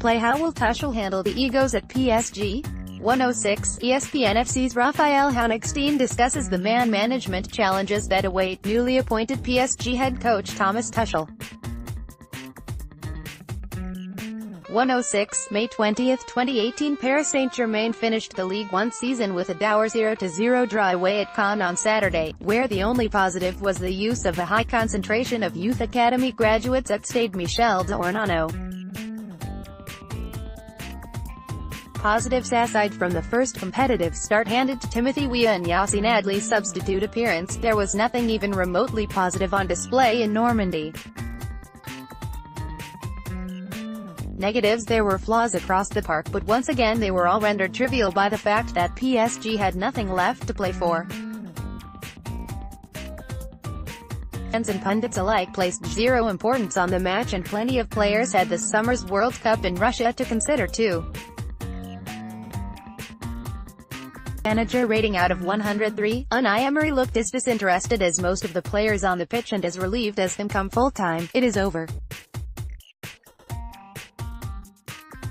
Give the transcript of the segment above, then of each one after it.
playHow will Tuchel handle the egos at PSG? 106, ESPN FC's Raphael Honigstein discusses the man management challenges that await newly appointed PSG head coach Thomas Tuchel. 106, May 20, 2018 Paris Saint-Germain finished the Ligue 1 season with a dour 0-0 draw away at Caen on Saturday, where the only positive was the use of a high concentration of youth academy graduates at Stade Michel d'Ornano. Positives aside from the first competitive start handed to Timothy Weah and Yacine Adli's substitute appearance, there was nothing even remotely positive on display in Normandy. Negatives: there were flaws across the park, but once again they were all rendered trivial by the fact that PSG had nothing left to play for. Fans and pundits alike placed zero importance on the match, and plenty of players had this summer's World Cup in Russia to consider too. Manager rating out of 103, Unai Emery looked as disinterested as most of the players on the pitch and as relieved as him come full-time. It is over.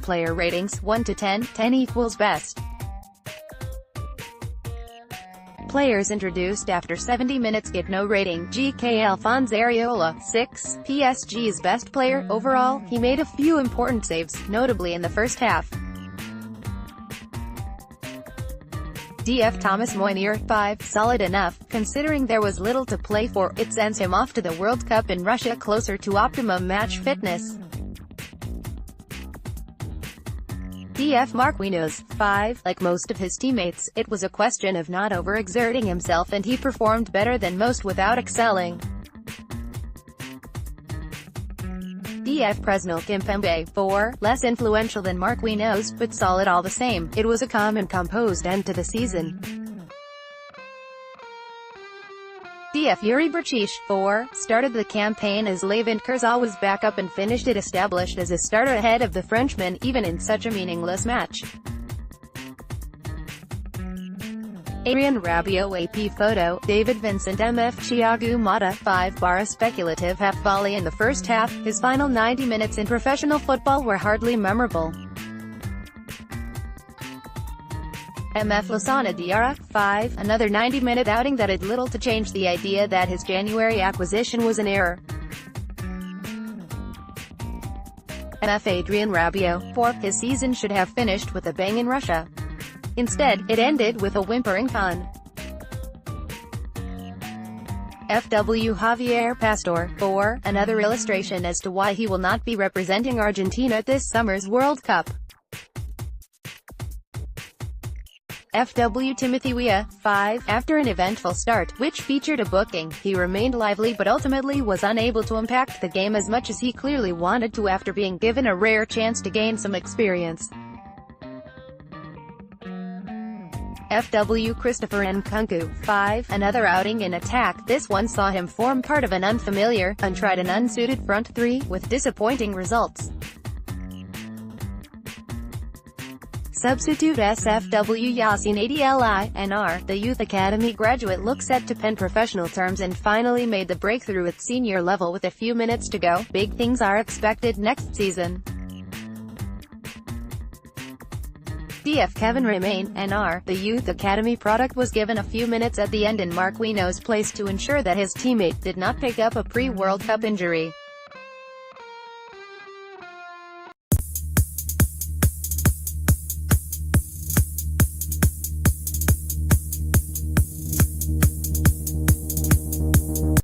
Player ratings, 1 to 10, 10 equals best. Players introduced after 70 minutes get no rating. GK Alphonse Areola, 6, PSG's best player. Overall, he made a few important saves, notably in the first half. DF Thomas Moinier, 5, solid enough, considering there was little to play for. It sends him off to the World Cup in Russia closer to optimum match fitness. DF Marquinhos, 5, like most of his teammates, it was a question of not overexerting himself and he performed better than most without excelling. DF Presnel Kimpembe, 4, less influential than Marquinhos, but solid all the same. It was a calm and composed end to the season. DF Yuri Berchish, 4, started the campaign as Levent Kurzawa was back up and finished it established as a starter ahead of the Frenchman, even in such a meaningless match. Adrien Rabiot AP photo, David Vincent MF Thiago Motta, 5 speculative half volley in the first half. His final 90 minutes in professional football were hardly memorable. MF Lassana Diarra, 5, another 90-minute outing that had little to change the idea that his January acquisition was an error. MF Adrien Rabiot, 4, his season should have finished with a bang in Russia. Instead, it ended with a whimpering Caen. FW Javier Pastor, 4, another illustration as to why he will not be representing Argentina at this summer's World Cup. FW Timothy Weah, 5, after an eventful start, which featured a booking, he remained lively but ultimately was unable to impact the game as much as he clearly wanted to after being given a rare chance to gain some experience. FW Christopher Nkunku, 5, another outing in attack. This one saw him form part of an unfamiliar, untried and unsuited front three, with disappointing results. Substitute SFW Yacine Adli, the youth academy graduate looks set to pen professional terms and finally made the breakthrough at senior level with a few minutes to go. Big things are expected next season. DF Kevin Remain, the youth academy product was given a few minutes at the end in Marquinhos' place to ensure that his teammate did not pick up a pre-World Cup injury.